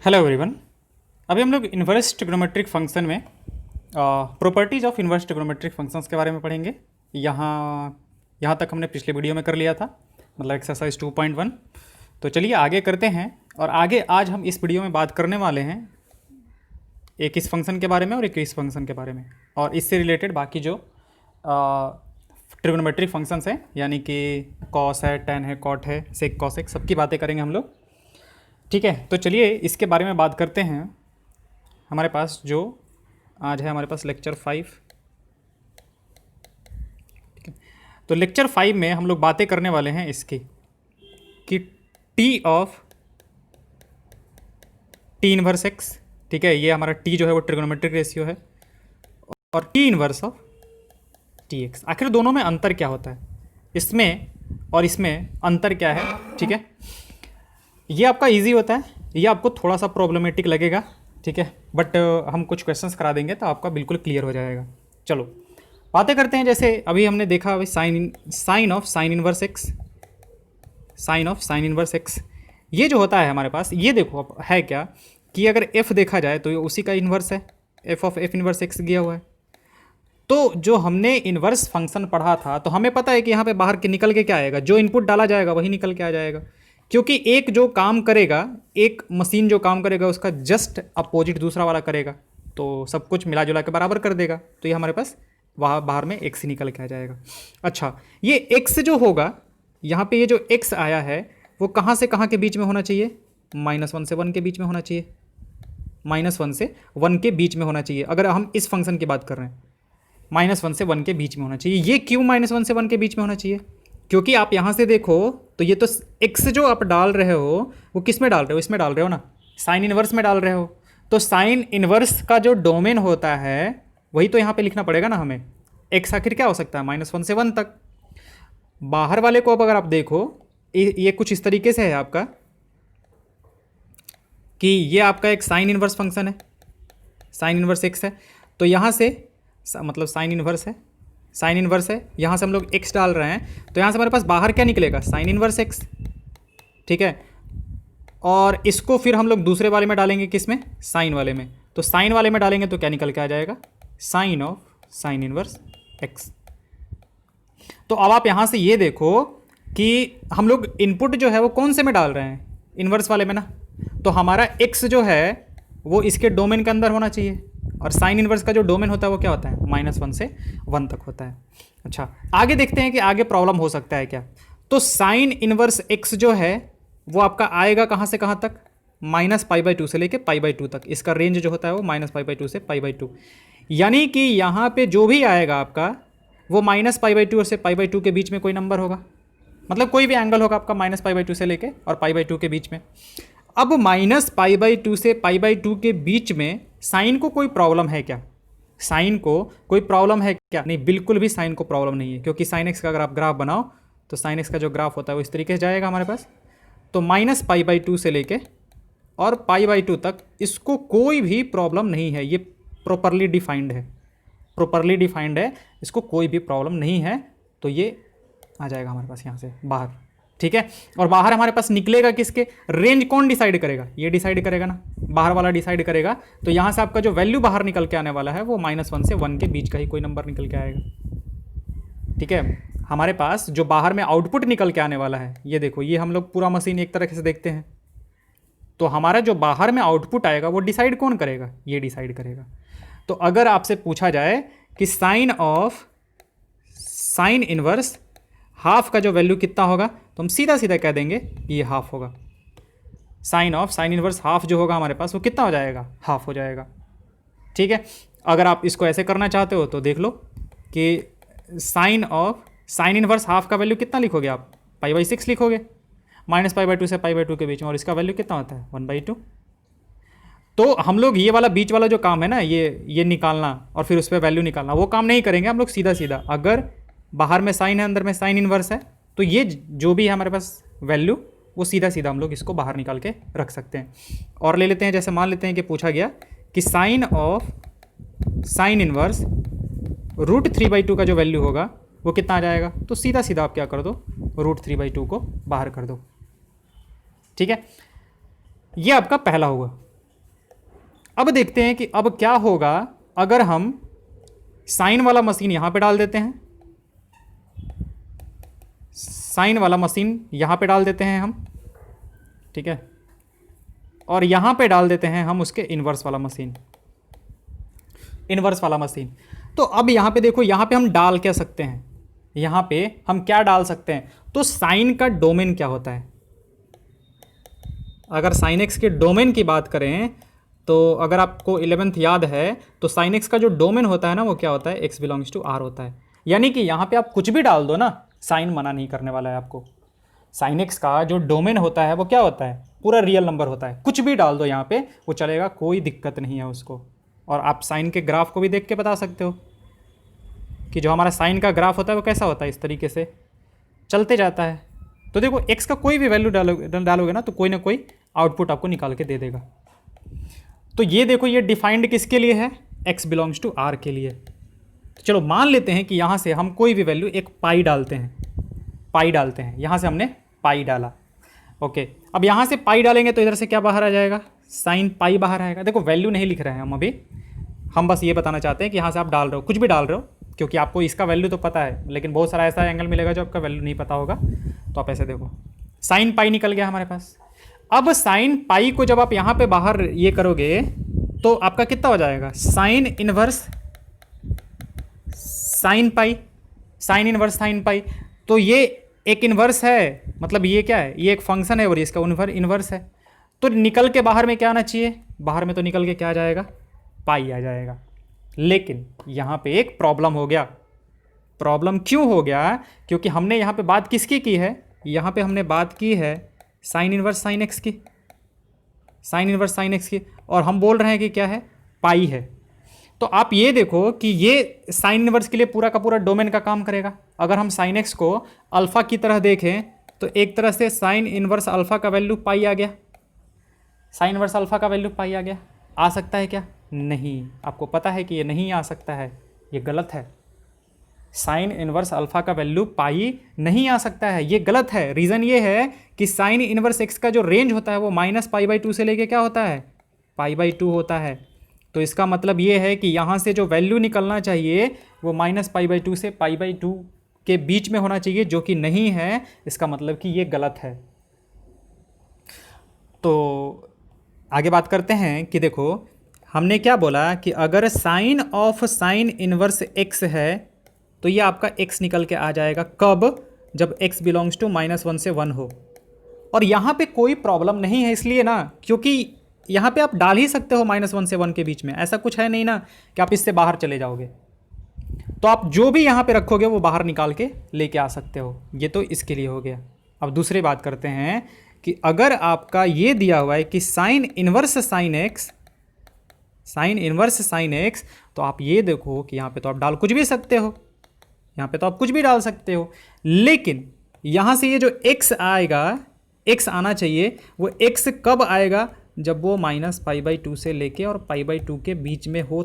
Hello everyone. अभी हम लोग इन्वर्स ट्रिग्नोमेट्रिक फंक्शन में properties of inverse trigonometric functions के बारे में पढ़ेंगे। यहाँ यहाँ तक हमने पिछले वीडियो में कर लिया था, मतलब एक्सरसाइज 2.1। तो चलिए आगे करते हैं। और आगे आज हम इस वीडियो में बात करने वाले हैं एक इस फंक्शन के बारे में और एक इस फंक्शन के बारे में, और इससे रिलेटेड बाकी जो ट्रिग्नोमेट्रिक फंक्शंस हैं, यानी कि कॉस है, टेन है, कॉट है, सेक कॉसेक, सबकी बातें करेंगे हम लोग। ठीक है, तो चलिए इसके बारे में बात करते हैं। हमारे पास जो आज है, हमारे पास लेक्चर 5। ठीक है, तो लेक्चर 5 में हम लोग बातें करने वाले हैं इसकी कि T of T inverse x. ठीक है, ये हमारा टी जो है वो ट्रिग्नोमेट्रिक रेशियो है, और T inverse of T x. आखिर दोनों में अंतर क्या होता है, इसमें और इसमें अंतर क्या है। ठीक है, ये आपका इजी होता है, ये आपको थोड़ा सा प्रॉब्लमेटिक लगेगा। ठीक है, बट हम कुछ क्वेश्चंस करा देंगे तो आपका बिल्कुल क्लियर हो जाएगा। चलो बातें करते हैं। जैसे अभी हमने देखा, अभी sine of sine inverse x, sine of sine inverse x, ये जो होता है हमारे पास, ये देखो अब है क्या कि अगर एफ देखा जाए तो ये उसी का इन्वर्स है, F of F inverse x दिया हुआ है। तो जो हमने इन्वर्स फंक्शन पढ़ा था, तो हमें पता है कि यहाँ पे बाहर के निकल के क्या आएगा, जो इनपुट डाला जाएगा वही निकल के आ जाएगा। क्योंकि एक जो काम करेगा, एक मशीन जो काम करेगा, उसका जस्ट अपोजिट दूसरा वाला करेगा, तो सब कुछ मिला जुला के बराबर कर देगा। तो ये हमारे पास वहाँ बाहर में एक्स ही निकल के आ जाएगा। अच्छा, ये एक्स जो होगा, यहाँ पे ये जो एक्स आया है वो कहाँ से कहाँ के बीच में होना चाहिए, -1 से 1 के बीच में होना चाहिए, -1 से 1 के बीच में होना चाहिए। अगर हम इस फंक्शन की बात कर रहे हैं, -1 से 1 के बीच में होना चाहिए। ये क्यों -1 से 1 के बीच में होना चाहिए? क्योंकि आप यहाँ से देखो तो ये तो एक्स जो आप डाल रहे हो वो किस में डाल रहे हो, इसमें डाल रहे हो ना, साइन इनवर्स में डाल रहे हो। तो साइन इनवर्स का जो डोमेन होता है वही तो यहाँ पे लिखना पड़ेगा ना हमें। एक्स आखिर क्या हो सकता है, -1 से 1 तक। बाहर वाले को अब अगर आप देखो, ये कुछ इस तरीके से है आपका कि ये आपका एक साइन इनवर्स फंक्शन है, साइन इनवर्स एक्स है। तो यहाँ से मतलब साइन इनवर्स है, साइन इनवर्स है, यहाँ से हम लोग एक्स डाल रहे हैं, तो यहाँ से हमारे पास बाहर क्या निकलेगा, साइन इनवर्स एक्स। ठीक है, और इसको फिर हम लोग दूसरे वाले में डालेंगे, किस में, साइन वाले में। तो साइन वाले में डालेंगे तो क्या निकल के आ जाएगा, sine of sine inverse x. तो अब आप यहाँ से ये देखो कि हम लोग इनपुट जो है वो कौन से में डाल रहे हैं, इनवर्स वाले में ना। तो हमारा एक्स जो है वो इसके डोमेन के अंदर होना चाहिए, और साइन इनवर्स का जो डोमेन होता है वो क्या होता है, -1 से 1 तक होता है। अच्छा, आगे देखते हैं कि आगे प्रॉब्लम हो सकता है क्या। तो साइन इनवर्स एक्स जो है वो आपका आएगा कहाँ से कहाँ तक, -π/2 से लेके π/2 तक। इसका रेंज जो होता है वो -π/2 से π/2, यानी कि यहाँ पे जो भी आएगा आपका वो -π/2 से π/2 के बीच में कोई नंबर होगा, मतलब कोई भी एंगल होगा आपका -π/2 से लेके और π/2 के बीच में। अब -π/2 से π/2 के बीच में साइन को कोई प्रॉब्लम है क्या, साइन को कोई प्रॉब्लम है क्या? नहीं, बिल्कुल भी साइन को प्रॉब्लम नहीं है। क्योंकि साइन एक्स का अगर आप ग्राफ बनाओ तो साइन एक्स का जो ग्राफ होता है वो इस तरीके से जाएगा हमारे पास। तो -π/2 से लेके और π/2 तक इसको कोई भी प्रॉब्लम नहीं है, ये प्रॉपरली डिफाइंड है, प्रॉपरली डिफाइंड है, इसको कोई भी प्रॉब्लम नहीं है। तो ये आ जाएगा हमारे पास यहाँ से बाहर। ठीक है, और बाहर हमारे पास निकलेगा किसके, रेंज कौन डिसाइड करेगा, ये डिसाइड करेगा ना, बाहर वाला डिसाइड करेगा। तो यहाँ से आपका जो वैल्यू बाहर निकल के आने वाला है वो -1 से 1 के बीच का ही कोई नंबर निकल के आएगा। ठीक है, हमारे पास जो बाहर में आउटपुट निकल के आने वाला है, ये देखो, ये हम लोग पूरा मशीन एक तरह से देखते हैं। तो हमारा जो बाहर में आउटपुट आएगा वो डिसाइड कौन करेगा, ये डिसाइड करेगा। तो अगर आपसे पूछा जाए कि sine of sine inverse half का जो वैल्यू कितना होगा, तो हम सीधा सीधा कह देंगे कि ये हाफ होगा। Sine of sine inverse half जो होगा हमारे पास वो कितना हो जाएगा, हाफ हो जाएगा। ठीक है, अगर आप इसको ऐसे करना चाहते हो तो देख लो कि sine of sine inverse half का वैल्यू कितना लिखोगे आप, π/6 लिखोगे, -π/2 से π/2 के बीच में, और इसका वैल्यू कितना होता है, 1/2। तो हम लोग ये वाला बीच वाला जो काम है ना, ये निकालना और फिर उस पर वैल्यू निकालना, वो काम नहीं करेंगे हम लोग। सीधा सीधा अगर बाहर में साइन है, अंदर में साइन इनवर्स है, तो ये जो भी है हमारे पास वैल्यू, वो सीधा सीधा हम लोग इसको बाहर निकाल के रख सकते हैं। और ले लेते हैं, जैसे मान लेते हैं कि पूछा गया कि साइन ऑफ साइन इनवर्स √3/2 का जो वैल्यू होगा वो कितना आ जाएगा। तो सीधा सीधा आप क्या कर दो, √3/2 को बाहर कर दो। ठीक है, ये आपका पहला हुआ। अब देखते हैं कि अब क्या होगा अगर हम साइन वाला मशीन यहां पे डाल देते हैं, साइन वाला मशीन यहां पे डाल देते हैं हम, ठीक है, और यहां पे डाल देते हैं हम उसके इन्वर्स वाला मशीन, इन्वर्स वाला मशीन। तो अब यहां पे देखो, यहां पे हम डाल क्या सकते हैं, यहां पे हम क्या डाल सकते हैं, तो साइन का डोमेन क्या होता है, अगर साइन एक्स के डोमेन की बात करें तो अगर आपको 11th याद है तो साइन एक्स का जो डोमेन होता है ना वो क्या होता है, एक्स बिलोंग्स टू आर होता है। यानी कि यहाँ पे आप कुछ भी डाल दो ना, साइन मना नहीं करने वाला है आपको। साइन एक्स का जो डोमेन होता है वो क्या होता है, पूरा रियल नंबर होता है, कुछ भी डाल दो यहाँ पे वो चलेगा, कोई दिक्कत नहीं है उसको। और आप साइन के ग्राफ को भी देख के बता सकते हो कि जो हमारा साइन का ग्राफ होता है वो कैसा होता है, इस तरीके से चलते जाता है। तो देखो एक्स का कोई भी वैल्यू डालोगे ना तो कोई ना कोई आउटपुट आपको निकाल के दे देगा। तो ये देखो, ये डिफाइंड किसके लिए है, x बिलोंग्स टू r के लिए। तो चलो मान लेते हैं कि यहाँ से हम कोई भी वैल्यू एक पाई डालते हैं, पाई डालते हैं, यहाँ से हमने पाई डाला, ओके। अब यहाँ से पाई डालेंगे तो इधर से क्या बाहर आ जाएगा, साइन पाई बाहर आएगा। देखो वैल्यू नहीं लिख रहे हैं हम अभी, हम बस ये बताना चाहते हैं कि यहाँ से आप डाल रहे हो, कुछ भी डाल रहे हो, क्योंकि आपको इसका वैल्यू तो पता है, लेकिन बहुत सारा ऐसा एंगल मिलेगा जो आपका वैल्यू नहीं पता होगा। तो आप ऐसे देखो, साइन पाई निकल गया हमारे पास। अब साइन पाई को जब आप यहाँ पे बाहर ये करोगे तो आपका कितना हो जाएगा, sign inverse sine pi, sign inverse sine pi. तो ये एक इनवर्स है, मतलब ये क्या है, ये एक फंक्शन है और इसका इनवर्स है। तो निकल के बाहर में क्या आना चाहिए, बाहर में तो निकल के क्या आ जाएगा, पाई आ जाएगा। लेकिन यहाँ पे एक प्रॉब्लम हो गया। प्रॉब्लम क्यों हो गया, क्योंकि हमने यहाँ पे बात किसकी की है, यहाँ पे हमने बात की है साइन इनवर्स साइन एक्स की, साइन इनवर्स साइन एक्स की, और हम बोल रहे हैं कि क्या है, पाई है। तो आप ये देखो कि ये साइन इनवर्स के लिए पूरा का पूरा डोमेन का काम करेगा। अगर हम साइन एक्स को अल्फा की तरह देखें तो एक तरह से साइन इनवर्स अल्फा का वैल्यू पाई आ गया, साइन इनवर्स अल्फा का वैल्यू पाई आ गया। आ सकता है क्या, नहीं, आपको पता है कि ये नहीं आ सकता है, ये गलत है। साइन इनवर्स अल्फा का वैल्यू पाई नहीं आ सकता है, ये गलत है। रीज़न ये है कि साइन इनवर्स एक्स का जो रेंज होता है वो -π/2 से लेके क्या होता है, π/2 होता है। तो इसका मतलब ये है कि यहाँ से जो वैल्यू निकलना चाहिए वो -π/2 से π/2 के बीच में होना चाहिए, जो कि नहीं है। इसका मतलब कि ये गलत है। तो आगे बात करते हैं कि देखो हमने क्या बोला कि अगर sine of sine inverse x है तो ये आपका x निकल के आ जाएगा, कब, जब x बिलोंग्स टू -1 से 1 हो। और यहाँ पे कोई प्रॉब्लम नहीं है इसलिए ना, क्योंकि यहाँ पे आप डाल ही सकते हो -1 से 1 के बीच में, ऐसा कुछ है नहीं ना कि आप इससे बाहर चले जाओगे। तो आप जो भी यहाँ पे रखोगे वो बाहर निकाल के लेके आ सकते हो। ये तो इसके लिए हो गया। अब दूसरी बात करते हैं कि अगर आपका ये दिया हुआ है कि sign inverse sine x, sign inverse sine x, तो आप ये देखो कि यहाँ पे तो आप डाल कुछ भी सकते हो, यहाँ पे तो आप कुछ भी डाल सकते हो, लेकिन यहाँ से ये जो x आएगा, x आना चाहिए, वो x कब आएगा, जब वो -π/2 से लेके और π/2 के बीच में हो,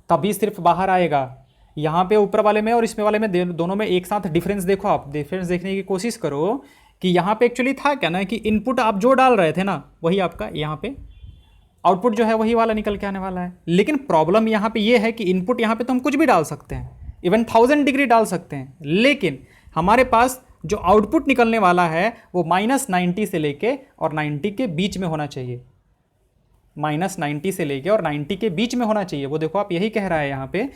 तभी सिर्फ बाहर आएगा। यहाँ पे ऊपर वाले में और इसमें वाले में दोनों में एक साथ डिफरेंस देखो, आप डिफरेंस देखने की कोशिश करो कि यहाँ पे एक्चुअली था क्या ना कि इनपुट आप जो डाल रहे थे ना वही आपका यहाँ पे आउटपुट जो है वही वाला निकल के आने वाला है। लेकिन प्रॉब्लम यहाँ पे ये है कि इनपुट यहाँ पे तो हम कुछ भी डाल सकते हैं, इवन 1000 डिग्री डाल सकते हैं, लेकिन हमारे पास जो आउटपुट निकलने वाला है वो -90 से लेके और 90 के बीच में होना चाहिए, -90 से लेके और 90 के बीच में होना चाहिए। वो देखो आप यही कह रहा है यहाँ पे,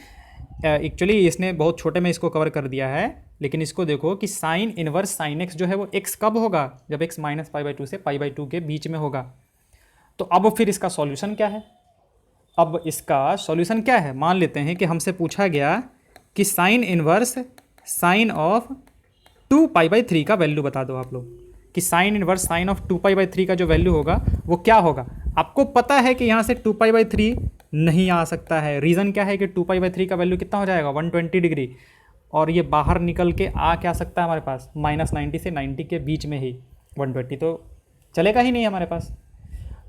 एक्चुअली इसने बहुत छोटे में इसको कवर कर दिया है, लेकिन इसको देखो कि साइन इनवर्स साइन एक्स जो है वो x कब होगा, जब x -π/2 से π/2 के बीच में होगा। तो अब फिर इसका सॉल्यूशन क्या है, अब इसका सॉल्यूशन क्या है, मान लेते हैं कि हमसे पूछा गया कि साइन इनवर्स साइन ऑफ 2π/3 का वैल्यू बता दो आप लोग, कि साइन इनवर्स साइन ऑफ 2π/3 का जो वैल्यू होगा वो क्या होगा। आपको पता है कि यहाँ से 2π/3 नहीं आ सकता है। रीज़न क्या है कि 2π/3 का वैल्यू कितना हो जाएगा, 120 डिग्री, और ये बाहर निकल के आ क्या सकता है हमारे पास, -90 से 90 के बीच में ही, 120 तो चलेगा ही नहीं हमारे पास।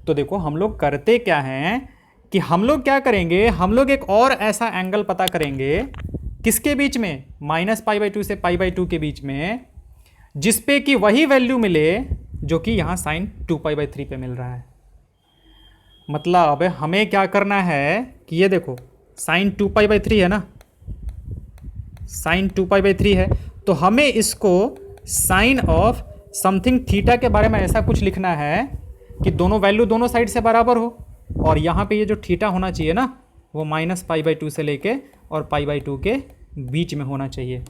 तो देखो हम लोग करते क्या हैं कि हम लोग क्या करेंगे, हम लोग एक और ऐसा एंगल पता करेंगे, किसके बीच में, -π/2 से π/2 के बीच में, जिसपे कि वही वैल्यू मिले जो कि यहाँ साइन 2π/3 पे मिल रहा है। मतलब हमें क्या करना है कि ये देखो साइन 2π/3 है ना, साइन 2π/3 है, तो हमें इसको साइन ऑफ समथिंग थीटा के बारे में ऐसा कुछ लिखना है कि दोनों वैल्यू दोनों साइड से बराबर हो, और यहाँ पे ये जो थीटा होना चाहिए ना वो -π/2 से लेके और π/2 के बीच में होना चाहिए।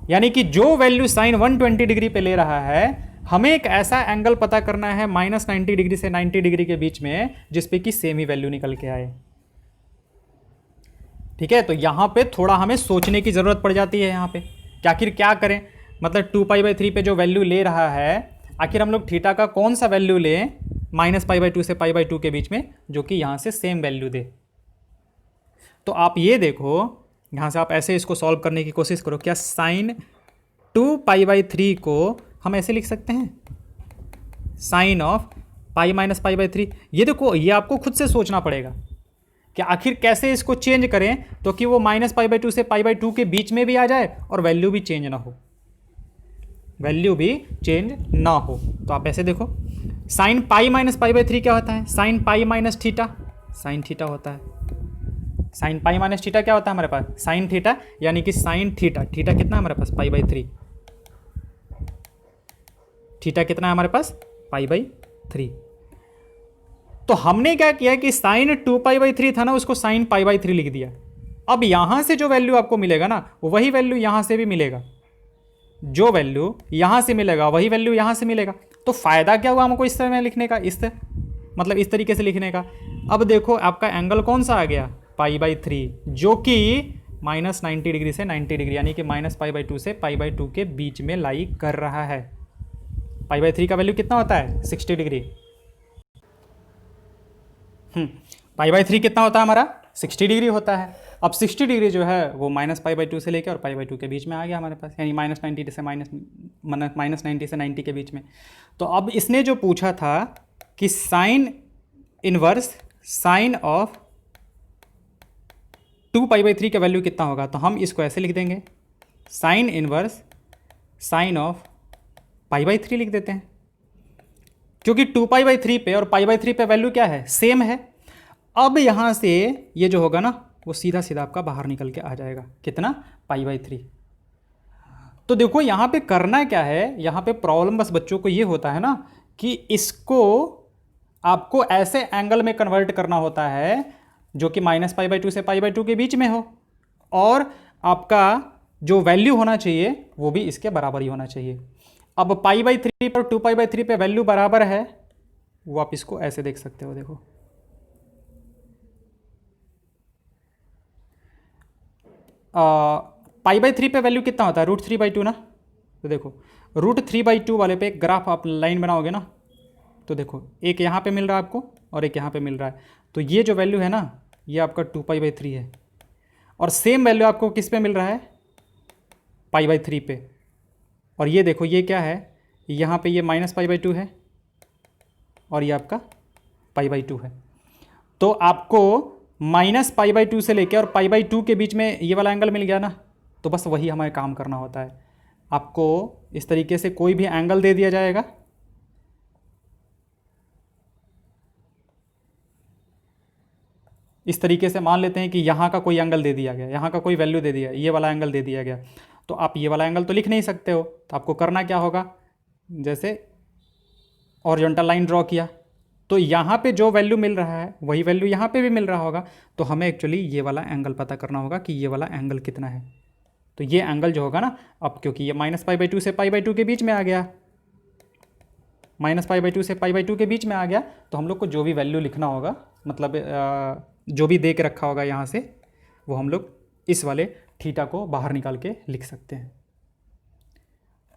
यानी कि जो वैल्यू साइन 120 डिग्री पे ले रहा है, हमें एक ऐसा एंगल पता करना है -90 डिग्री से 90 डिग्री के बीच में जिसपे कि सेम ही वैल्यू निकल के आए। ठीक है, तो यहां पे थोड़ा हमें सोचने की जरूरत पड़ जाती है यहाँ पे कि आखिर क्या करें। मतलब 2π/3 पे जो वैल्यू ले रहा है, आखिर हम लोग थीटा का कौन सा वैल्यू लें -π/2 से π/2 के बीच में जो कि यहां से सेम वैल्यू दे। तो आप ये देखो यहाँ से आप ऐसे इसको सॉल्व करने की कोशिश करो। क्या साइन 2π/3 को हम ऐसे लिख सकते हैं, साइन ऑफ पाई माइनस π/3। ये देखो, ये आपको खुद से सोचना पड़ेगा कि आखिर कैसे इसको चेंज करें तो कि वो -π/2 से π/2 के बीच में भी आ जाए और वैल्यू भी चेंज ना हो, वैल्यू भी चेंज ना हो। तो आप ऐसे देखो, साइन पाई माइनस π/3 क्या होता है, sine pi minus theta, sine theta होता है। साइन पाई माइनस थीटा क्या होता है हमारे पास, साइन थीटा, यानी कि साइन थीटा, थीटा कितना है हमारे पास π/3, थीटा कितना है हमारे पास π/3। तो हमने क्या किया कि साइन 2π/3 था ना, उसको साइन π/3 लिख दिया। अब यहां से जो वैल्यू आपको मिलेगा ना, वही वैल्यू यहां से भी मिलेगा, जो वैल्यू यहां से मिलेगा वही वैल्यू यहां से मिलेगा। तो फायदा क्या हुआ हमको इस तरह में लिखने का, इस मतलब इस तरीके से लिखने का। अब देखो आपका एंगल कौन सा आ गया, π/3, जो कि -90 डिग्री से 90 डिग्री, यानी कि -π/2 से π/2 के बीच में लाई कर रहा है। π/3 का वैल्यू कितना होता है, 60 डिग्री। π/3 कितना होता है हमारा, 60 डिग्री होता है। अब 60 डिग्री जो है वो -π/2 से लेकर और π/2 के बीच में आ गया हमारे पास, यानी -90 से -90 से 90 के बीच में। तो अब इसने जो पूछा था कि साइन इनवर्स साइन ऑफ 2π/3 का वैल्यू कितना होगा, तो हम इसको ऐसे लिख देंगे, साइन इनवर्स साइन ऑफ π/3 लिख देते हैं, क्योंकि 2π/3 पे और π/3 पे वैल्यू क्या है, सेम है। अब यहां से ये जो होगा ना वो सीधा सीधा आपका बाहर निकल के आ जाएगा, कितना, π/3। तो देखो यहां पे करना क्या है, यहां पे प्रॉब्लम बस बच्चों को ये होता है ना कि इसको आपको ऐसे एंगल में कन्वर्ट करना होता है जो कि -π/2 से π/2 के बीच में हो, और आपका जो वैल्यू होना चाहिए वो भी इसके बराबर ही होना चाहिए। अब π/3 पर 2π/3 पे वैल्यू बराबर है, वो आप इसको ऐसे देख सकते हो। देखो π/3 पे वैल्यू कितना होता है, √3/2 ना। तो देखो √3/2 वाले पे एक ग्राफ आप लाइन बनाओगे ना, तो देखो एक यहाँ पे मिल रहा है आपको और एक यहाँ पे मिल रहा है। तो ये जो वैल्यू है ना ये आपका 2π/3 है, और सेम वैल्यू आपको किस पे मिल रहा है, π/3 पे। और ये देखो ये क्या है, यहाँ पे ये -π/2 है और ये आपका π/2 है। तो आपको -π/2 से लेके और π/2 के बीच में ये वाला एंगल मिल गया ना, तो बस वही हमें काम करना होता है। आपको इस तरीके से कोई भी एंगल दे दिया जाएगा, इस तरीके से मान लेते हैं कि यहाँ का कोई एंगल दे दिया गया, यहाँ का कोई वैल्यू दे दिया, ये वाला एंगल दे दिया गया, तो आप ये वाला एंगल तो लिख नहीं सकते हो। तो आपको करना क्या होगा, जैसे हॉरिजॉन्टल लाइन ड्रॉ किया, तो यहाँ पे जो वैल्यू मिल रहा है वही वैल्यू यहाँ पे भी मिल रहा होगा। तो हमें एक्चुअली ये वाला एंगल पता करना होगा कि ये वाला एंगल कितना है। तो ये एंगल जो होगा ना, अब क्योंकि ये -π/2 से π/2 के बीच में आ गया, -π/2 से π/2 के बीच में आ गया, तो हम लोग को जो भी वैल्यू लिखना होगा, मतलब जो भी दे के रखा होगा यहाँ से, वो हम लोग इस वाले थीटा को बाहर निकाल के लिख सकते हैं।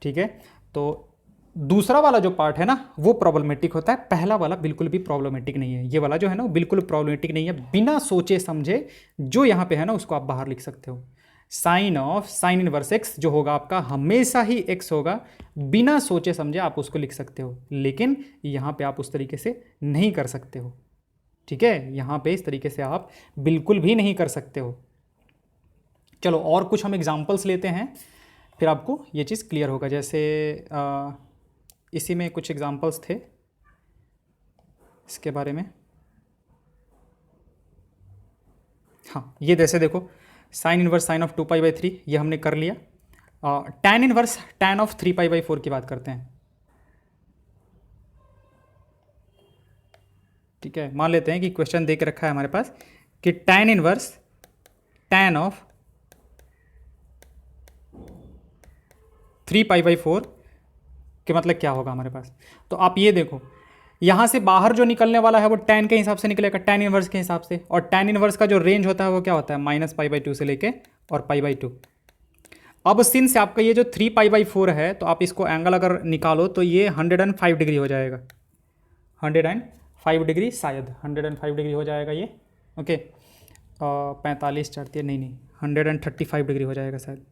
ठीक है, तो दूसरा वाला जो पार्ट है ना वो प्रॉब्लमेटिक होता है, पहला वाला बिल्कुल भी प्रॉब्लमेटिक नहीं है। ये वाला जो है ना वो बिल्कुल प्रॉब्लमेटिक नहीं है, बिना सोचे समझे जो यहाँ पे है ना उसको आप बाहर लिख सकते हो। Sine of sine inverse x जो होगा आपका हमेशा ही एक्स होगा, बिना सोचे समझे आप उसको लिख सकते हो, लेकिन यहाँ पे आप उस तरीके से नहीं कर सकते हो। ठीक है, यहाँ पे इस तरीके से आप बिल्कुल भी नहीं कर सकते हो। चलो और कुछ हम एग्जाम्पल्स लेते हैं, फिर आपको ये चीज़ क्लियर होगा। जैसे इसी में कुछ एग्जाम्पल्स थे इसके बारे में। हाँ, ये जैसे देखो साइन इनवर्स साइन ऑफ 2π/3 ये हमने कर लिया। टैन इनवर्स टैन ऑफ 3π/4 की बात करते हैं। ठीक है, मान लेते हैं कि क्वेश्चन दे के रखा है हमारे पास कि टैन इनवर्स टैन ऑफ 3π/4 के मतलब क्या होगा हमारे पास। तो आप ये देखो, यहाँ से बाहर जो निकलने वाला है वो टैन के हिसाब से निकलेगा, टैन इनवर्स के हिसाब से, और टैन इनवर्स का जो रेंज होता है वो क्या होता है -π/2 से लेके और π/2। अब सिंस आपका ये जो 3π/4 है तो आप इसको एंगल अगर निकालो तो ये 105 डिग्री हो जाएगा, 105 डिग्री, शायद 105 डिग्री हो जाएगा ये। ओके, 45 चढ़ती है, नहीं 135 डिग्री हो जाएगा शायद,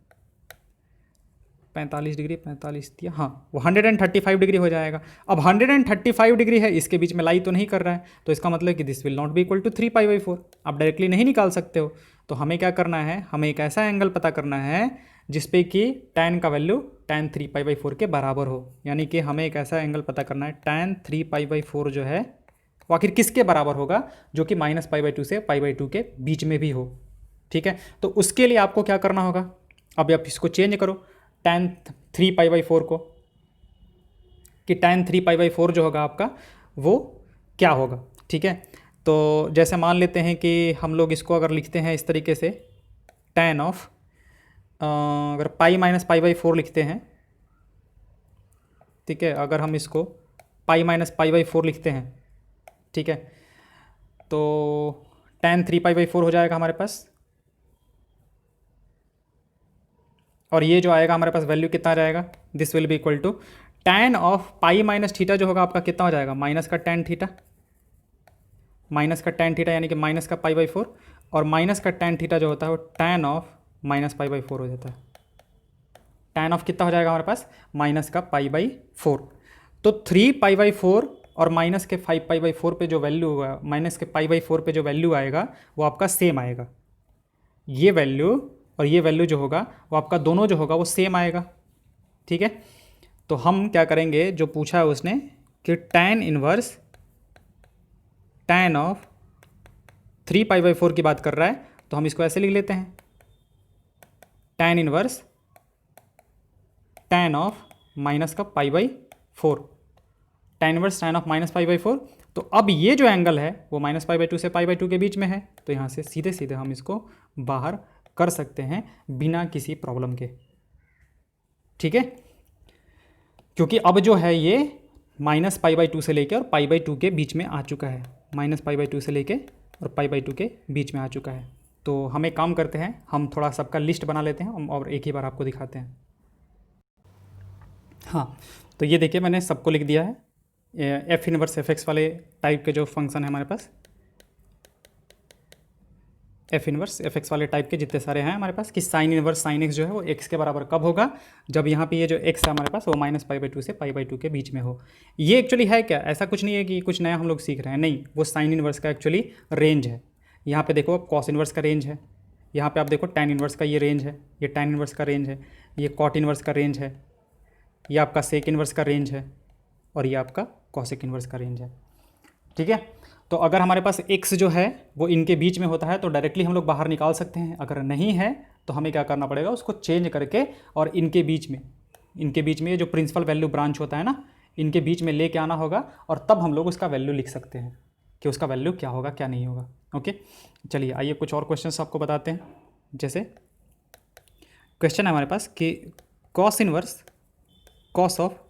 45 डिग्री 45 दिया, हाँ वो 135 डिग्री हो जाएगा। अब 135 डिग्री है, इसके बीच में लाई तो नहीं कर रहा है, तो इसका मतलब कि this will not be equal to 3π/4। आप डायरेक्टली नहीं निकाल सकते हो, तो हमें क्या करना है, हमें एक ऐसा एंगल पता करना है जिसपे कि tan का वैल्यू tan 3π/4 के बराबर हो। यानी कि हमें एक ऐसा एंगल पता करना है tan 3π/4 जो है वो आखिर किसके बराबर होगा, जो कि -π/2 से π/2 के बीच में भी हो। ठीक है, तो उसके लिए आपको क्या करना होगा, अब आप इसको चेंज करो tan 3π/4 को, कि tan 3π/4 जो होगा आपका वो क्या होगा। ठीक है, तो जैसे मान लेते हैं कि हम लोग इसको अगर लिखते हैं इस तरीके से, tan ऑफ अगर पाई -π/4 लिखते हैं, ठीक है, अगर हम इसको पाई -π/4 लिखते हैं, ठीक है, तो tan 3π/4 हो जाएगा हमारे पास, और ये जो आएगा हमारे पास वैल्यू कितना आ जाएगा, this will be equal to tan of pi minus theta जो होगा आपका कितना हो जाएगा, माइनस का tan थीटा, माइनस का tan थीटा यानी कि माइनस का π/4, और माइनस का tan थीटा जो होता है वो tan ऑफ -π/4 हो जाता है। tan ऑफ कितना हो जाएगा हमारे पास, माइनस का π/4। तो 3π/4 और माइनस के 5π/4 पे जो वैल्यू होगा, माइनस के π/4 पे जो वैल्यू आएगा वो आपका सेम आएगा। ये वैल्यू और ये वैल्यू जो होगा वो आपका दोनों जो होगा वो सेम आएगा। ठीक है, तो हम क्या करेंगे, जो पूछा है उसने कि tan इनवर्स tan ऑफ 3π/4 की बात कर रहा है, तो हम इसको ऐसे लिख लेते हैं, tan inverse tan of minus का π/4, tan इनवर्स tan ऑफ -π/4। तो अब ये जो एंगल है वो -π/2 से π/2 के बीच में है, तो यहाँ से सीधे सीधे हम इसको बाहर कर सकते हैं बिना किसी प्रॉब्लम के। ठीक है, क्योंकि अब जो है ये -π/2 से लेकर और π/2 के बीच में आ चुका है, -π/2 से लेके और π/2 के बीच में आ चुका है। तो हम एक काम करते हैं, हम थोड़ा सबका लिस्ट बना लेते हैं और एक ही बार आपको दिखाते हैं। हाँ, तो ये देखिए मैंने सबको लिख दिया है, एफ इनवर्स एफ एक्स वाले टाइप के जो फंक्शन है हमारे पास, एफ इनवर्स एफ एक्स वाले टाइप के जितने सारे हैं हमारे पास, कि साइन इनवर्स साइन एक्स जो है वो एक्स के बराबर कब होगा, जब यहाँ पे ये जो एक्स है हमारे पास वो -π/2 से π/2 के बीच में हो। ये एक्चुअली है क्या, ऐसा कुछ नहीं है कि कुछ नया हम लोग सीख रहे हैं, नहीं, वो साइन इनवर्स का एक्चुअली रेंज है। यहाँ पे देखो कॉस इनवर्स का रेंज है, यहाँ पे आप देखो टैन इनवर्स का ये रेंज है, ये टैन इनवर्स का रेंज है, ये कॉट इनवर्स का रेंज है, ये आपका सेक इनवर्स का रेंज है, और ये आपका कॉसेक इनवर्स का रेंज है। ठीक है, तो अगर हमारे पास x जो है वो इनके बीच में होता है तो डायरेक्टली हम लोग बाहर निकाल सकते हैं, अगर नहीं है तो हमें क्या करना पड़ेगा, उसको चेंज करके और इनके बीच में ये जो प्रिंसिपल वैल्यू ब्रांच होता है ना, इनके बीच में लेके आना होगा, और तब हम लोग उसका वैल्यू लिख सकते हैं कि उसका वैल्यू क्या होगा क्या नहीं होगा। ओके, चलिए आइए कुछ और क्वेश्चन आपको बताते हैं। जैसे क्वेश्चन है हमारे पास कि कॉस इनवर्स कॉस ऑफ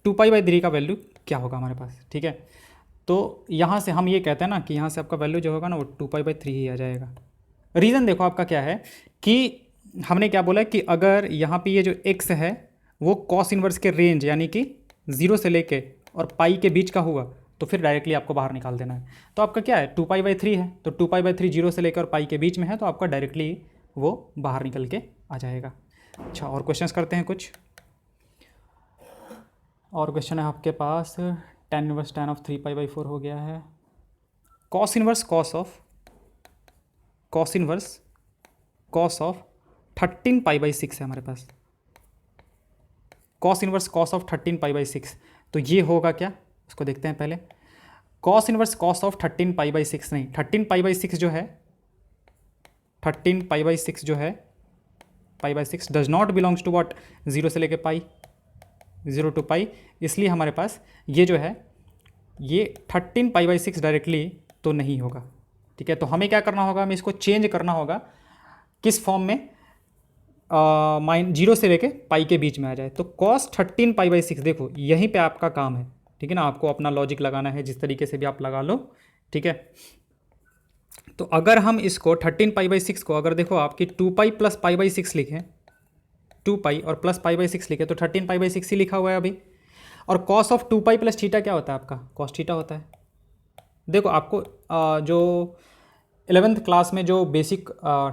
2π/3 का वैल्यू क्या होगा हमारे पास। ठीक है, तो यहाँ से हम ये कहते हैं ना कि यहाँ से आपका वैल्यू जो होगा ना वो 2π/3 ही आ जाएगा। रीज़न देखो आपका क्या है कि हमने क्या बोला कि अगर यहाँ पे ये जो x है वो कॉस इनवर्स के रेंज यानी कि 0 से लेके और पाई के बीच का हुआ तो फिर डायरेक्टली आपको बाहर निकाल देना है। तो आपका क्या है 2π/3 है, तो 2π/3 0 से लेकर और पाई के बीच में है, तो आपका डायरेक्टली वो बाहर निकल के आ जाएगा। अच्छा, और क्वेश्चंस करते हैं कुछ और। क्वेश्चन है आपके पास tan इनवर्स tan ऑफ 3π/4 हो गया है, कॉस इनवर्स कॉस ऑफ 13π/6 है हमारे पास, कॉस इनवर्स कॉस ऑफ 13π/6। तो ये होगा क्या, उसको देखते हैं पहले। कॉस इनवर्स कॉस ऑफ 13 पाई/6 नहीं, 13 पाई/6 जो है, 13 पाई/6 जो है, पाई/6 does not belongs to what, 0 से लेके पाई, 0 टू पाई, इसलिए हमारे पास ये जो है ये 13 पाई/6 डायरेक्टली तो नहीं होगा। ठीक है, तो हमें क्या करना होगा, हमें इसको चेंज करना होगा किस फॉर्म में, 0 से लेके पाई के बीच में आ जाए। तो कॉस 13 पाई/6, देखो यहीं पे आपका काम है। ठीक है ना, आपको अपना लॉजिक लगाना है, जिस तरीके से भी आप लगा लो। ठीक है, तो अगर हम इसको 13 पाई/6 को अगर देखो आपकी 2 पाई प्लस पाई/6 लिखें, 2 पाई और प्लस पाई/6 लिखे तो 13 पाई/6 ही लिखा हुआ है अभी। और cos of 2 pi plus theta क्या होता है आपका, कॉस थीटा होता है। देखो आपको जो 11th क्लास में जो बेसिक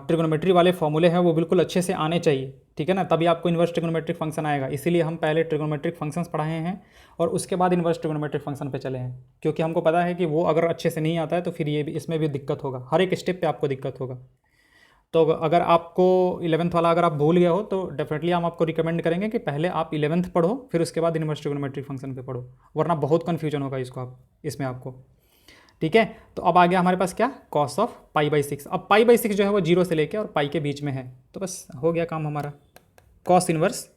ट्रिग्नोमेट्री वाले फॉर्मूले हैं वो बिल्कुल अच्छे से आने चाहिए। ठीक है ना, तभी आपको इन्वर्स ट्रिग्नोमेट्रिक फंक्शन आएगा। इसीलिए हम पहले ट्रिग्नोमेट्रिक फंक्शंस पढ़ाए हैं और उसके बाद इन्वर्स ट्रिग्नोमेट्रिक फंक्शन पे चले हैं, क्योंकि हमको पता है कि वो अगर अच्छे से नहीं आता है तो फिर ये भी, इसमें भी दिक्कत होगा, हर एक स्टेप पे आपको दिक्कत होगा। तो अगर आपको 11th वाला अगर आप भूल गए हो तो डेफिनेटली हम आपको रिकमेंड करेंगे कि पहले आप 11th पढ़ो, फिर उसके बाद इन्वर्स ट्रिग्नोमेट्रिक फंक्शन पे पढ़ो, वरना बहुत कन्फ्यूजन होगा इसमें आपको। ठीक है, तो अब आ गया हमारे पास क्या, कॉस ऑफ पाई/6। अब पाई/6 जो है वो 0 से लेके और पाई के बीच में है, तो बस हो गया काम हमारा। कॉस इनवर्स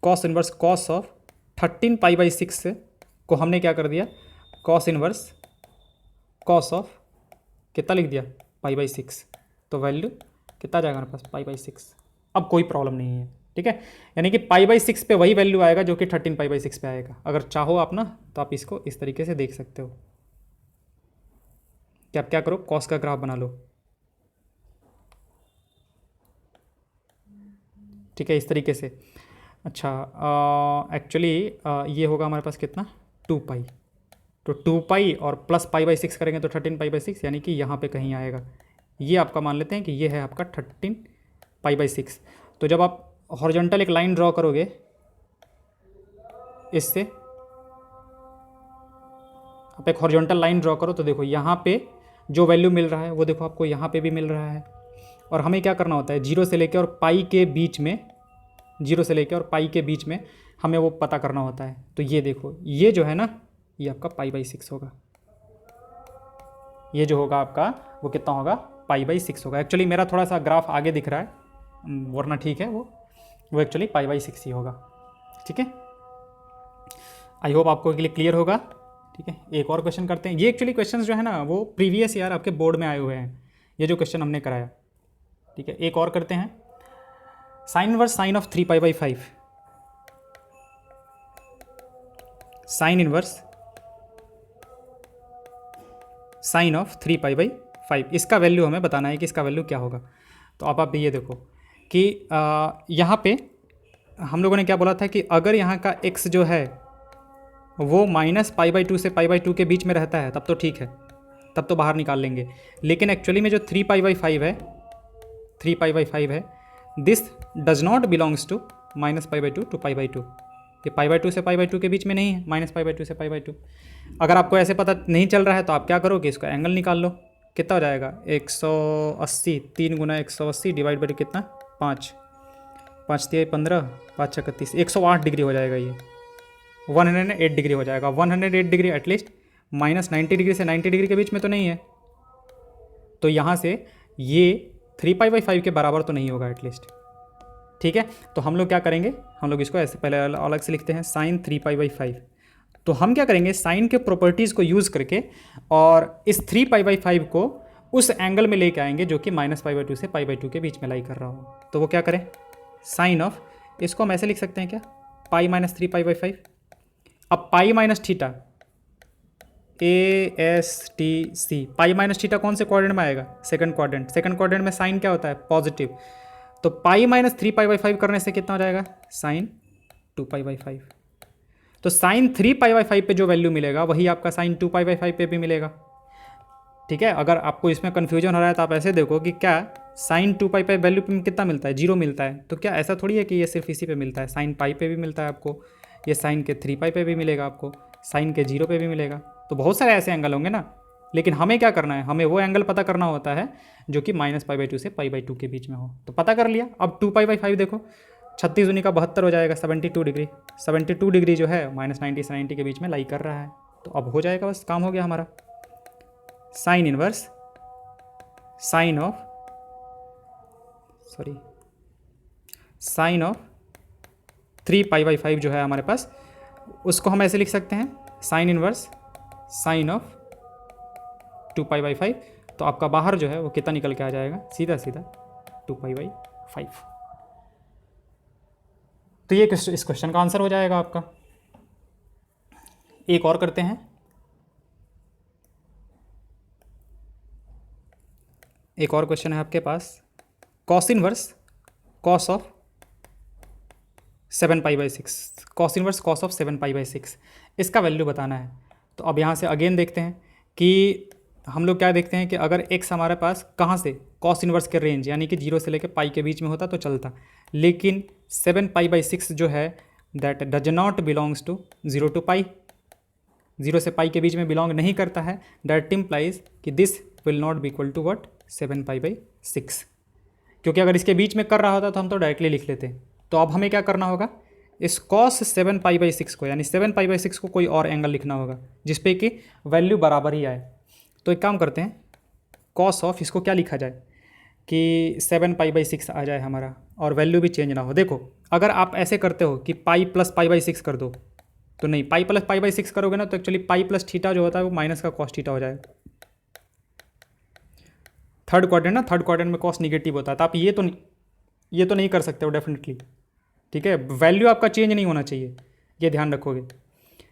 कॉस ऑफ 13 पाई/6 को हमने क्या कर दिया, कॉस इनवर्स कॉस ऑफ कितना लिख दिया, पाई/6। तो वैल्यू कितना जाएगा हमारे पास, पाई/6। अब कोई प्रॉब्लम नहीं है। ठीक है, यानी कि पाई/6 पे वही वैल्यू आएगा जो कि 13 पाई/6 पे आएगा। अगर चाहो आप ना तो आप इसको इस तरीके से देख सकते हो कि आप क्या करो, कॉस का ग्राफ बना लो। ठीक है, इस तरीके से। अच्छा, एक्चुअली ये होगा हमारे पास कितना, 2 पाई। तो 2 पाई और प्लस पाई/6 करेंगे तो 13 पाई/6, यानी कि यहाँ पे कहीं आएगा। ये आपका मान लेते हैं कि ये है आपका 13 पाई/6। तो जब आप हॉरिजॉन्टल एक लाइन ड्रॉ करोगे इससे, आप एक हॉरिजॉन्टल लाइन ड्रॉ करो तो देखो यहाँ पे जो वैल्यू मिल रहा है वो देखो आपको यहाँ पे भी मिल रहा है। और हमें क्या करना होता है, 0 से लेकर और पाई के बीच में, 0 से लेकर और पाई के बीच में हमें वो पता करना होता है। तो ये देखो, ये जो है ना, ये आपका पाई/6 होगा। ये जो होगा आपका वो कितना होगा, पाई/6 होगा। एक्चुअली मेरा थोड़ा सा ग्राफ आगे दिख रहा है, वरना ठीक है, वो एक्चुअली पाई/6 ही होगा। ठीक है, आई होप आपको के लिए क्लियर होगा। ठीक है, एक और क्वेश्चन करते हैं। ये एक्चुअली क्वेश्चंस जो है ना वो प्रीवियस ईयर आपके बोर्ड में आए हुए हैं, ये जो क्वेश्चन हमने कराया। ठीक है, एक और करते हैं। साइन इनवर्स साइन ऑफ 3 पाई/5, साइन इनवर्स साइन ऑफ 3 पाई/5, इसका वैल्यू हमें बताना है कि इसका वैल्यू क्या होगा। तो अब आप ये देखो कि यहाँ पे हम लोगों ने क्या बोला था कि अगर यहाँ का x जो है वो -पाई/2 से पाई/2 के बीच में रहता है तब तो ठीक है, तब तो बाहर निकाल लेंगे। लेकिन एक्चुअली में जो 3 पाई/5 है, 3 पाई/5 है, this does not belongs to -पाई/2 टू पाई/2। ये पाई/2 से पाई/2 के बीच में नहीं है, -पाई/2 से पाई/2। अगर आपको ऐसे पता नहीं चल रहा है तो आप क्या करोगे, इसका एंगल निकाल लो। कितना हो जाएगा, 180, 3 गुना 180 डिवाइड बाई कितना, 5, 5 3 15, 5 6 31, 108 डिग्री हो जाएगा। ये 108 डिग्री हो जाएगा। 108 डिग्री एटलीस्ट -90 डिग्री से 90 डिग्री के बीच में तो नहीं है। तो यहाँ से ये 3 पाई/5 के बराबर तो नहीं होगा एटलीस्ट। ठीक है, तो हम लोग क्या करेंगे, हम लोग इसको ऐसे पहले अलग से लिखते हैं, साइन 3 पाई/5। तो हम क्या करेंगे, साइन के प्रॉपर्टीज़ को यूज़ करके और इस 3 पाई/5 को उस एंगल में लेके आएंगे जो कि -पाई/2 से पाई/2 के बीच में लाई कर रहा हो। तो वो क्या करें, साइन ऑफ, इसको हम ऐसे लिख सकते हैं क्या, पाई -3 पाई/5। अब पाई माइनस थीटा, ASTC, पाई माइनस थीटा कौन से क्वाड्रेंट में आएगा, सेकंड क्वाड्रेंट। सेकंड क्वाड्रेंट में साइन क्या होता है, पॉजिटिव। तो पाई -3 पाई/5 करने से कितना हो जाएगा, साइन 2 पाई/5। तो साइन 3 पाई/5 पे जो वैल्यू मिलेगा वही आपका साइन 2 पाई/5 पे भी मिलेगा। ठीक है, अगर आपको इसमें कन्फ्यूजन हो रहा है तो आप ऐसे देखो कि क्या साइन 2 पाई पे वैल्यू पे कितना मिलता है, 0 मिलता है। तो क्या ऐसा थोड़ी है कि ये सिर्फ इसी पे मिलता है, साइन पाई पे भी मिलता है आपको, ये साइन के 3 पाई पे भी मिलेगा आपको, साइन के 0 पे भी मिलेगा। तो बहुत सारे ऐसे एंगल होंगे ना, लेकिन हमें क्या करना है, हमें वो एंगल पता करना होता है जो कि -पाई/2 से पाई/2 के बीच में हो। तो पता कर लिया। अब 2 पाई/5 देखो, 36 × 72 हो जाएगा, 72 डिग्री। 72 डिग्री जो है -90 से 90 के बीच में लाई कर रहा है। तो अब हो जाएगा, बस काम हो गया हमारा। Sine inverse sine of sine of 3π/5 जो है हमारे पास, उसको हम ऐसे लिख सकते हैं, साइन इनवर्स साइन ऑफ 2π/5। तो आपका बाहर जो है वो कितना निकल के आ जाएगा, सीधा सीधा 2π/5। तो ये इस क्वेश्चन का आंसर हो जाएगा आपका। एक और करते हैं, एक और क्वेश्चन है आपके पास, cos inverse cos of 7π/6, cos inverse cos of 7π/6, इसका वैल्यू बताना है। तो अब यहाँ से अगेन देखते हैं कि हम लोग क्या देखते हैं कि अगर x हमारे पास कहाँ से कॉस इनवर्स के रेंज यानी कि 0 से लेकर पाई के बीच में होता तो चलता, लेकिन 7π/6 जो है that does not belongs to 0 to pi, 0 से पाई के बीच में बिलोंग नहीं करता है। दैट इम्प्लाइज कि this will not be equal to what 7π/6, क्योंकि अगर इसके बीच में कर रहा होता तो हम तो डायरेक्टली लिख लेते। तो अब हमें क्या करना होगा, इस कॉस 7π/6 को यानी 7π/6 को कोई और एंगल लिखना होगा जिसपे कि वैल्यू बराबर ही आए। तो एक काम करते हैं, कॉस ऑफ इसको क्या लिखा जाए कि 7π/6 आ जाए हमारा और वैल्यू भी चेंज ना हो। देखो अगर आप ऐसे करते हो कि पाई प्लस π/6 कर दो तो नहीं, पाई प्लस π/6 करोगे ना तो एक्चुअली पाई प्लस थीटा जो होता है वो माइनस का कॉस थीटा हो जाएगा। थर्ड क्वाड्रेंट ना, थर्ड क्वाड्रेंट में कॉस निगेटिव होता है, तो आप ये तो नहीं कर सकते हो डेफिनेटली, ठीक है। वैल्यू आपका चेंज नहीं होना चाहिए, ये ध्यान रखोगे।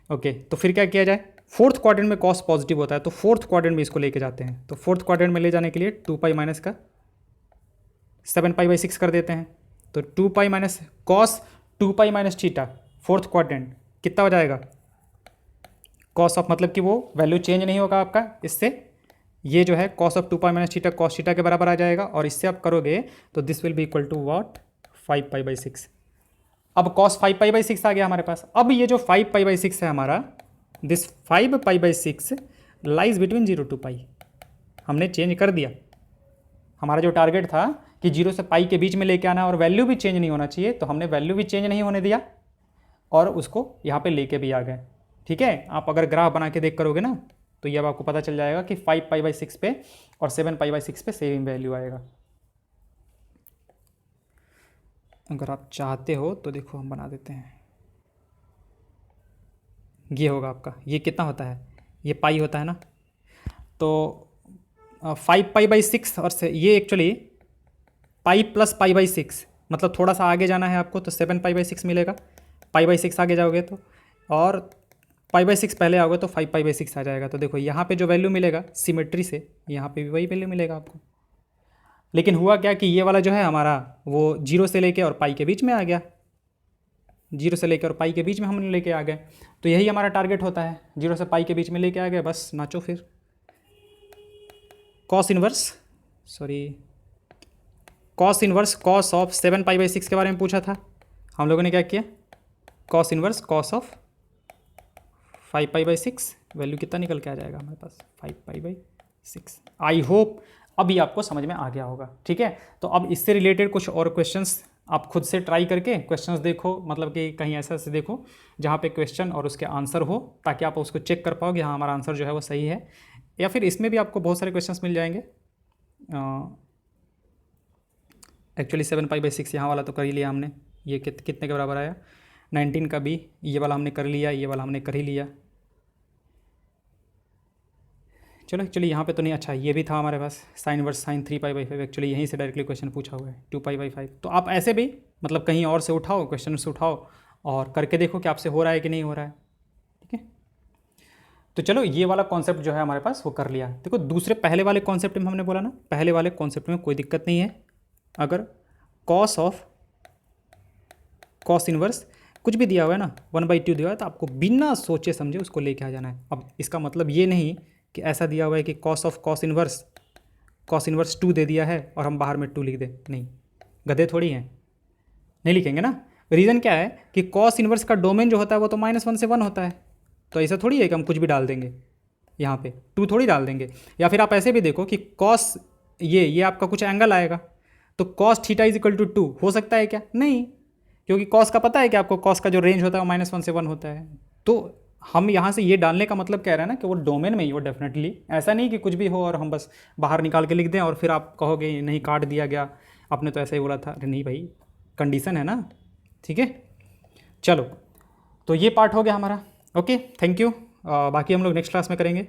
ओके, तो फिर क्या किया जाए, फोर्थ क्वाड्रेंट में कॉस पॉजिटिव होता है तो फोर्थ क्वाड्रेंट में इसको लेके जाते हैं। तो फोर्थ क्वाड्रेंट में ले जाने के लिए 2π माइनस का 7π/6 कर देते हैं। तो 2π minus cos 2π minus theta, fourth quadrant कितना हो जाएगा, कॉस ऑफ, मतलब कि वो वैल्यू चेंज नहीं होगा आपका इससे, ये जो है cos of 2π minus theta cos theta के बराबर आ जाएगा। और इससे आप करोगे तो this will be equal to what 5π/6। अब कॉस 5π/6 आ गया हमारे पास। अब ये जो 5π/6 है हमारा, दिस 5π/6 लाइज बिटवीन 0 to पाई, हमने चेंज कर दिया। हमारा जो टारगेट था कि 0 से पाई के बीच में लेके आना और वैल्यू भी चेंज नहीं होना चाहिए, तो हमने वैल्यू भी चेंज नहीं होने दिया और उसको यहाँ पे लेके भी आ गए। ठीक है, आप अगर ग्राफ बना के देख करोगे ना तो ये अब आपको पता चल जाएगा कि 5π/6 पे और 7π/6 पे सेम वैल्यू आएगा। अगर आप चाहते हो तो देखो हम बना देते हैं, ये होगा आपका, ये कितना होता है, ये पाई होता है ना, तो 5π/6 और से ये एक्चुअली पाई प्लस π/6, मतलब थोड़ा सा आगे जाना है आपको तो 7π/6 मिलेगा, π/6 आगे जाओगे तो, और π/6 पहले आओगे तो 5π/6 आ जाएगा। तो देखो यहाँ पे जो वैल्यू मिलेगा सिमेट्री से, यहाँ पे भी वही वैल्यू मिलेगा आपको। लेकिन हुआ क्या कि ये वाला जो है हमारा वो 0 से लेके और पाई के बीच में आ गया, 0 से लेकर और पाई के बीच में हम लेके आ गए। तो यही हमारा टारगेट होता है, 0 से पाई के बीच में लेके आ गए, बस नाचो फिर। कॉस इनवर्स कॉस ऑफ 7π/6 के बारे में पूछा था, हम लोगों ने क्या किया, cos inverse cos of 5π/6, value कितना निकल के आ जाएगा हमारे पास 5π/6। आई होप अभी आपको समझ में आ गया होगा। ठीक है, तो अब इससे रिलेटेड कुछ और क्वेश्चंस आप खुद से ट्राई करके क्वेश्चंस देखो, मतलब कि कहीं ऐसा से देखो जहाँ पे क्वेश्चन और उसके आंसर हो, ताकि आप उसको चेक कर पाओ कि हाँ हमारा आंसर जो है वो सही है। या फिर इसमें भी आपको बहुत सारे क्वेश्चंस मिल जाएंगे। एक्चुअली 7π/6 यहाँ वाला तो कर ही लिया हमने, ये कितने के बराबर आया 19 का भी, ये वाला हमने कर लिया, ये वाला हमने कर ही लिया। चलो एक्चुअली यहाँ पे तो नहीं, अच्छा ये भी था हमारे पास साइन इनवर्स साइन 3π/5, एक्चुअली यहीं से डायरेक्टली क्वेश्चन पूछा हुआ है 2π/5। तो आप ऐसे भी मतलब कहीं और से उठाओ, क्वेश्चन से उठाओ और करके देखो कि आपसे हो रहा है कि नहीं हो रहा है। ठीक है, तो चलो ये वाला कॉन्सेप्ट जो है हमारे पास वो कर लिया। देखो दूसरे पहले वाले कॉन्सेप्ट में हमने बोला ना, पहले वाले कॉन्सेप्ट में कोई दिक्कत नहीं है, अगर कॉस इनवर्स कुछ भी दिया हुआ है ना 1/2 दिया हुआ है तो आपको बिना सोचे समझे उसको लेके आ जाना है। अब इसका मतलब ये नहीं कि ऐसा दिया हुआ है कि कॉस इनवर्स 2 दे दिया है और हम बाहर में 2 लिख दें, नहीं, गधे थोड़ी हैं, नहीं लिखेंगे ना। रीज़न क्या है कि कॉस इनवर्स का डोमेन जो होता है वो तो -1 से 1 होता है, तो ऐसा थोड़ी है कि हम कुछ भी डाल देंगे, यहाँ पे 2 थोड़ी डाल देंगे। या फिर आप ऐसे भी देखो कि कॉस ये आपका कुछ एंगल आएगा तो cos theta is equal to 2 हो सकता है क्या, नहीं, क्योंकि कॉस का पता है कि आपको कॉस का जो रेंज होता है वो -1 से 1 होता है। तो हम यहाँ से ये डालने का मतलब कह रहे हैं ना कि वो डोमेन में ही हो डेफिनेटली, ऐसा नहीं कि कुछ भी हो और हम बस बाहर निकाल के लिख दें और फिर आप कहोगे नहीं काट दिया गया, आपने तो ऐसा ही बोला था। अरे नहीं भाई, कंडीशन है ना, ठीक है। चलो, तो ये पार्ट हो गया हमारा। Okay, thank you. बाकी हम लोग नेक्स्ट क्लास में करेंगे।